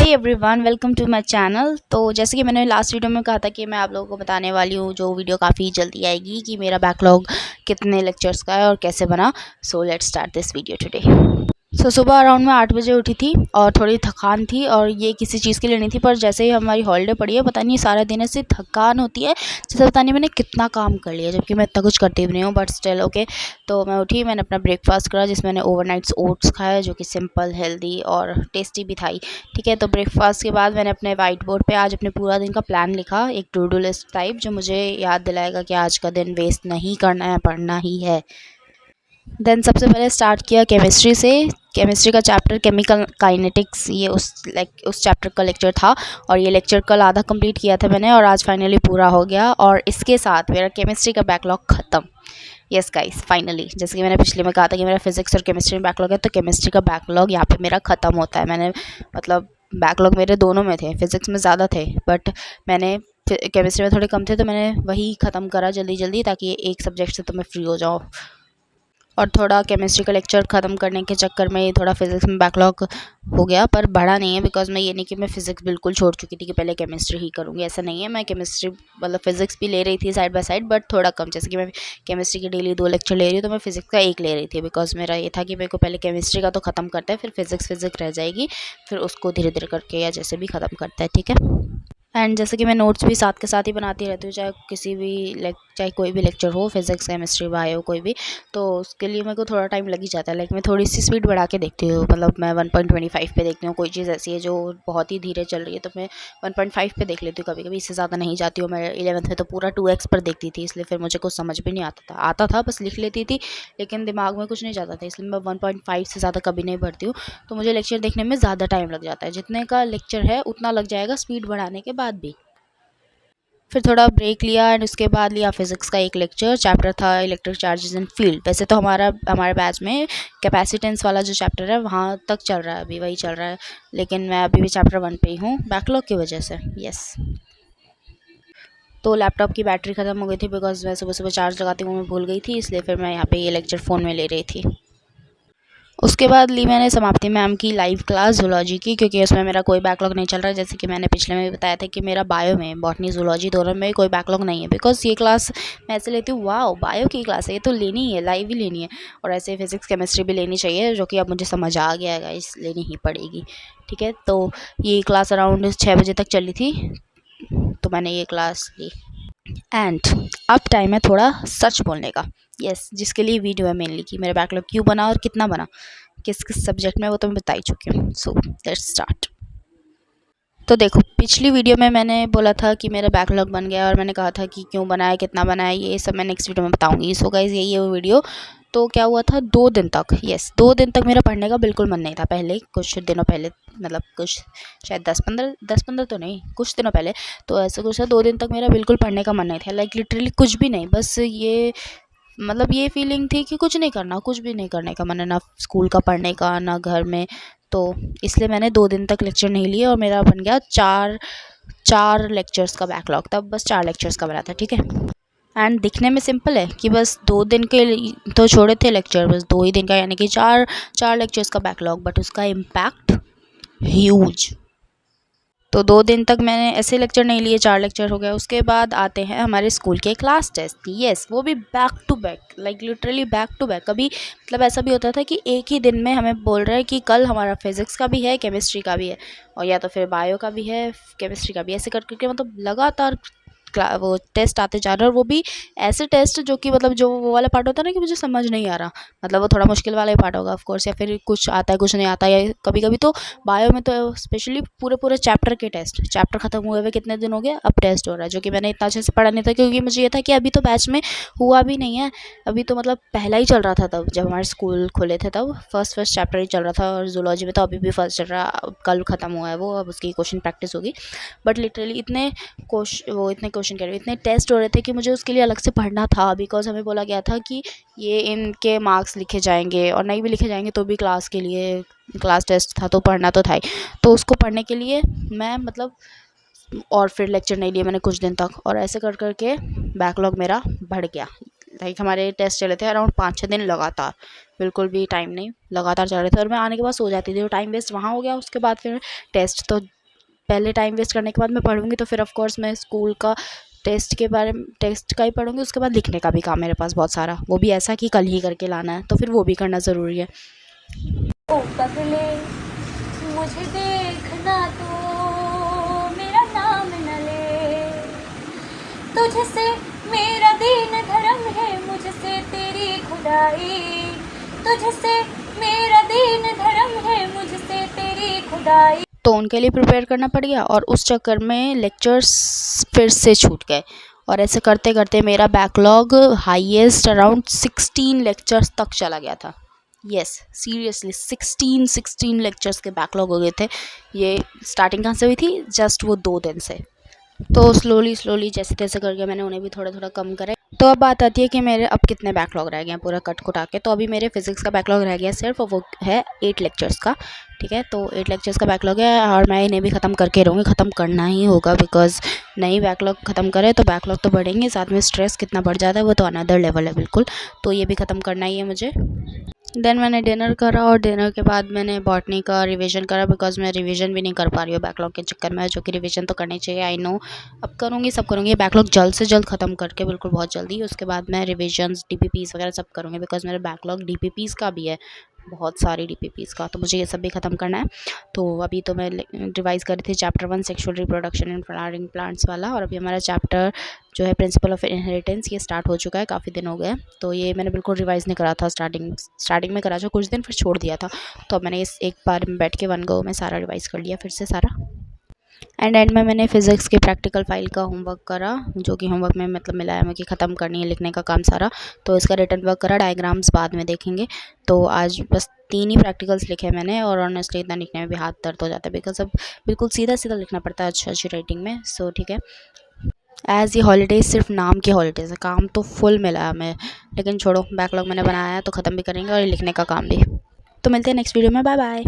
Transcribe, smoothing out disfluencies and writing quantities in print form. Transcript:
Hi everyone, welcome to my channel. तो जैसे कि मैंने लास्ट वीडियो में कहा था कि मैं आप लोगों को बताने वाली हूँ, जो वीडियो काफ़ी जल्दी आएगी, कि मेरा बैकलॉग कितने लेक्चर्स का है और कैसे बना। So let's start this video today. सुबह अराउंड मैं 8 बजे उठी थी और थोड़ी थकान थी, और ये किसी चीज़ के लिए नहीं थी, पर जैसे ही हमारी हॉलीडे पड़ी है, पता नहीं सारा दिन ऐसे थकान होती है जैसे पता नहीं मैंने कितना काम कर लिया, जबकि मैं इतना कुछ करती भी नहीं हूँ, बट स्टिल ओके। तो मैं उठी, मैंने अपना ब्रेकफास्ट करा जिसमें मैंने ओवरनाइट्स ओट्स खाया, जो कि सिंपल, हेल्दी और टेस्टी भी था ही। ठीक है, तो ब्रेकफास्ट के बाद मैंने अपने वाइट बोर्ड पे आज अपने पूरा दिन का प्लान लिखा, एक टू डू लिस्ट टाइप, जो मुझे याद दिलाएगा कि आज का दिन वेस्ट नहीं करना है, पढ़ना ही है। देन सबसे पहले स्टार्ट किया केमिस्ट्री से। केमिस्ट्री का चैप्टर केमिकल काइनेटिक्स, ये उस चैप्टर का लेक्चर था, और ये लेक्चर कल आधा कंप्लीट किया था मैंने, और आज फाइनली पूरा हो गया, और इसके साथ मेरा केमिस्ट्री का बैकलॉग ख़त्म। यस गाइस, फाइनली, जैसे कि मैंने पिछले में कहा था कि मेरा फिजिक्स और केमिस्ट्री में बैकलॉग है, तो केमिस्ट्री का बैकलॉग यहाँ पे मेरा ख़त्म होता है। मैंने मतलब बैकलॉग मेरे दोनों में थे, फिजिक्स में ज़्यादा थे, बट मैंने केमिस्ट्री में थोड़े कम थे, तो मैंने वही ख़त्म करा जल्दी जल्दी, ताकि एक सब्जेक्ट से तो मैं फ्री हो जाऊँ। और थोड़ा केमिस्ट्री का लेक्चर ख़त्म करने के चक्कर में थोड़ा फिज़िक्स में बैकलॉग हो गया, पर बढ़ा नहीं है, बिकॉज मैं ये नहीं कि मैं फ़िज़िक्स बिल्कुल छोड़ चुकी थी कि पहले केमिस्ट्री ही करूँगी, ऐसा नहीं है। मैं केमिस्ट्री मतलब फ़िज़िक्स भी ले रही थी साइड बाय साइड, बट थोड़ा कम। जैसे कि मैं केमिस्ट्री के डेली 2 लेक्चर ले रही हूँ, तो मैं फ़िज़िक्स का 1 ले रही थी, बिकॉज मेरा ये था कि मेरे को पहले केमिस्ट्री का तो ख़त्म करता है, फिर फ़िज़िक्स रह जाएगी, फिर उसको धीरे धीरे करके या जैसे भी ख़त्म करता है। ठीक है। एंड जैसे कि मैं नोट्स भी साथ के साथ ही बनाती रहती हूँ, चाहे किसी भी चाहे कोई भी लेक्चर हो, फिजिक्स, केमिस्ट्री, बायो, कोई भी, तो उसके लिए मेरे को थोड़ा टाइम लग ही जाता है। मैं थोड़ी सी स्पीड बढ़ा के देखती हूँ, मतलब मैं 1.25 पे देखती हूँ। कोई चीज़ ऐसी है जो बहुत ही धीरे चल रही है, तो मैं 1.5 पे देख लेती हूँ कभी कभी, इससे ज़्यादा नहीं जाती हूँ। मैं 11th में तो पूरा 2x पर देखती थी, इसलिए फिर मुझे कुछ समझ भी नहीं आता था, बस लिख लेती थी, लेकिन दिमाग में कुछ नहीं जाता था, इसलिए मैं 1.5 से ज़्यादा कभी नहीं बढ़ती हूँ। तो मुझे लेक्चर देखने में ज़्यादा टाइम लग जाता है, जितने का लेक्चर है उतना लग जाएगा स्पीड बढ़ाने के बाद भी। फिर थोड़ा ब्रेक लिया, एंड उसके बाद लिया फिज़िक्स का एक लेक्चर। चैप्टर था इलेक्ट्रिक चार्जेस एंड फील्ड। वैसे तो हमारे बैच में कैपेसिटेंस वाला जो चैप्टर है वहाँ तक चल रहा है, अभी वही चल रहा है, लेकिन मैं अभी भी चैप्टर 1 पे ही हूँ, बैकलॉग की वजह से। यस। तो लैपटॉप की बैटरी ख़त्म हो गई थी, बिकॉज मैं सुबह सुबह चार्ज लगाती हूँ, मैं भूल गई थी, इसलिए फिर मैं यहाँ पे ये लेक्चर फ़ोन में ले रही थी। उसके बाद ली मैंने समाप्ति मैम की लाइव क्लास जूलॉजी की, क्योंकि उसमें मेरा कोई बैकलॉग नहीं चल रहा है। जैसे कि मैंने पिछले में भी बताया था कि मेरा बायो में, बॉटनी, जूलॉजी दोनों में कोई बैकलॉग नहीं है, बिकॉज ये क्लास मैं ऐसे लेती हूँ, वाह बायो की क्लास है, ये तो लेनी ही है, लाइव ही लेनी है, और ऐसे फिजिक्स केमिस्ट्री भी लेनी चाहिए, जो कि अब मुझे समझ आ गया है, इस लेनी ही पड़ेगी। ठीक है, तो ये क्लास अराउंड 6 बजे तक चली थी, तो मैंने ये क्लास ली। एंड अब टाइम है थोड़ा सच बोलने का। यस, जिसके लिए वीडियो है मेनली, कि मेरा बैकलॉग क्यों बना और कितना बना, किस किस सब्जेक्ट में, वो तो मैं बता ही चुकी हूँ। So let's start. तो देखो, पिछली वीडियो में मैंने बोला था कि मेरा बैकलॉग बन गया, और मैंने कहा था कि क्यों बनाया, कितना बनाया, ये सब मैं नेक्स्ट वीडियो में बताऊंगी। सो गाइस, यही है वो वीडियो। तो क्या हुआ था, 2 दिन तक, यस 2 दिन तक मेरा पढ़ने का बिल्कुल मन नहीं था। पहले कुछ दिनों पहले, मतलब कुछ शायद 10-15 तो नहीं, कुछ दिनों पहले, तो ऐसा कुछ था, 2 दिन तक मेरा बिल्कुल पढ़ने का मन नहीं था, लाइक लिटरली कुछ भी नहीं, बस ये मतलब ये फीलिंग थी कि कुछ नहीं करना, कुछ भी नहीं करने का मन है, ना स्कूल का पढ़ने का, ना घर में। तो इसलिए मैंने 2 दिन तक लेक्चर नहीं लिए, और मेरा बन गया चार लेक्चर्स का बैकलॉग। तब बस 4 लेक्चर्स का बना था। ठीक है। एंड दिखने में सिंपल है कि बस 2 दिन के तो छोड़े थे लेक्चर, बस 2 ही दिन का, यानी कि चार लेक्चर्स का बैकलॉग, बट उसका इम्पैक्ट ह्यूज। तो 2 दिन तक मैंने ऐसे लेक्चर नहीं लिए, 4 लेक्चर हो गया। उसके बाद आते हैं हमारे स्कूल के क्लास टेस्ट। यस, वो भी back to back, like literally back to back. कभी मतलब ऐसा भी होता था कि एक ही दिन में हमें बोल रहे हैं कि कल हमारा फिजिक्स का भी है, केमिस्ट्री का भी है, और या तो फिर बायो का भी है, केमिस्ट्री का भी, ऐसे कर करके मतलब लगातार वो टेस्ट आते जा रहे हैं, और वो भी ऐसे टेस्ट जो कि मतलब जो वो वाला पार्ट होता है ना कि मुझे समझ नहीं आ रहा, मतलब वो थोड़ा मुश्किल वाला ही पार्ट होगा ऑफ कोर्स, या फिर कुछ आता है कुछ नहीं आता, या कभी कभी तो बायो में तो स्पेशली पूरे पूरे चैप्टर के टेस्ट, चैप्टर खत्म हुए हुए कितने दिन हो गए, अब टेस्ट हो रहा है, जो कि मैंने इतना अच्छे से पढ़ा नहीं था, क्योंकि मुझे ये था कि अभी तो बैच में हुआ भी नहीं है, अभी तो मतलब पहला ही चल रहा था, तब जब हमारे स्कूल खुले थे तब फर्स्ट चैप्टर ही चल रहा था, और जूलॉजी में तो अभी भी फर्स्ट चल रहा है, अब कल ख़त्म हुआ है वो, अब उसकी क्वेश्चन प्रैक्टिस होगी। बट लिटरली इतने क्वेश्चन कह रहे, इतने टेस्ट हो रहे थे कि मुझे उसके लिए अलग से पढ़ना था, बिकॉज हमें बोला गया था कि ये इनके मार्क्स लिखे जाएंगे, और नहीं भी लिखे जाएंगे तो भी क्लास के लिए, क्लास टेस्ट था तो पढ़ना तो था ही। तो उसको पढ़ने के लिए मैं मतलब, और फिर लेक्चर नहीं लिए मैंने कुछ दिन तक, और ऐसे कर करके बैकलॉग मेरा बढ़ गया। लाइक हमारे टेस्ट चले थे अराउंड 5-6 दिन लगातार, बिल्कुल भी टाइम नहीं, लगातार चल रहे थे और मैं आने के बाद सो जाती थी। तो टाइम वेस्ट वहाँ हो गया, उसके बाद फिर टेस्ट, तो पहले टाइम वेस्ट करने के बाद मैं पढ़ूँगी तो फिर ऑफ कोर्स मैं स्कूल का टेस्ट का ही पढ़ूँगी। उसके बाद लिखने का भी काम मेरे पास बहुत सारा, वो भी ऐसा कि कल ही करके लाना है, तो फिर वो भी करना ज़रूरी है। ओ पगले मुझे देखना तो मेरा नाम न ले, तुझसे मेरा दीन धर्म है, मुझसे तेरी खुदाई, तुझसे मेरा दीन धर्म है, मुझसे तेरी खुदाई। तो उनके लिए प्रिपेयर करना पड़ गया और उस चक्कर में लेक्चर्स फिर से छूट गए और ऐसे करते करते मेरा बैकलॉग हाईएस्ट अराउंड 16 लेक्चर्स तक चला गया था। यस, सीरियसली 16 लेक्चर्स के बैकलॉग हो गए थे। ये स्टार्टिंग कहाँ से हुई थी? जस्ट वो 2 दिन से। तो स्लोली जैसे तैसे करके मैंने उन्हें भी थोड़ा थोड़ा कम करे। तो अब बात आती है कि मेरे अब कितने बैकलॉग रह गए हैं पूरा कट कुटा के। तो अभी मेरे फिजिक्स का बैकलॉग रह गया सिर्फ, वो है 8 लेक्चर्स का। ठीक है, तो 8 लेक्चर्स का बैकलॉग है और मैं इन्हें भी ख़त्म करके रहूँगी, ख़त्म करना ही होगा बिकॉज नहीं बैकलॉग ख़त्म करें तो बैकलॉग तो बढ़ेंगे, साथ में स्ट्रेस कितना बढ़ जाता है वो तो अनदर लेवल है बिल्कुल। तो ये भी ख़त्म करना ही है मुझे। देन मैंने डिनर करा और डिनर के बाद मैंने बॉटनी का रिवीजन करा बिकॉज मैं रिवीजन भी नहीं कर पा रही हूँ बैकलॉग के चक्कर में, जो कि रिवीजन तो करनी चाहिए, आई नो। अब करूँगी, सब करूँगी, बैकलॉग जल्द से जल्द ख़त्म करके बिल्कुल बहुत जल्दी। उसके बाद मैं रिविजन्स डीपीपीस वगैरह सब करूँगी बिकॉज मेरा बैकलॉग डीपीपीस का भी है, बहुत सारी डीपीपीस का, तो मुझे ये सब भी ख़त्म करना है। तो अभी तो मैं रिवाइज़ कर रही थी chapter 1 sexual reproduction in flowering plants वाला, और अभी हमारा चैप्टर जो है प्रिंसिपल ऑफ इनहेरिटेंस, ये स्टार्ट हो चुका है, काफ़ी दिन हो गए। तो ये मैंने बिल्कुल रिवाइज़ नहीं करा था, स्टार्टिंग में करा था कुछ दिन, फिर छोड़ दिया था। तो अब मैंने इस एक बार में बैठ के 1 गो में सारा रिवाइज़ कर लिया फिर से सारा। एंड में मैंने फ़िज़िक्स की प्रैक्टिकल फ़ाइल का होमवर्क करा, जो कि होमवर्क में मतलब मिला है कि ख़त्म करनी है लिखने का काम सारा। तो इसका रिटन वर्क करा, डायग्राम्स बाद में देखेंगे। तो आज बस 3 ही प्रैक्टिकल्स लिखे मैंने और ऑनेस्टली इतना लिखने में भी हाथ दर्द हो जाता है बिकॉज अब बिल्कुल सीधा लिखना पड़ता है अच्छी राइटिंग में। सो ठीक है, एज़ ये हॉलीडेज़ सिर्फ नाम की हॉलीडेज़ है, काम तो फुल मिला है हमें, लेकिन छोड़ो, बैकलॉग मैंने बनाया है तो ख़त्म भी करेंगे और ये लिखने का काम भी। तो मिलते हैं नेक्स्ट वीडियो में, बाय बाय।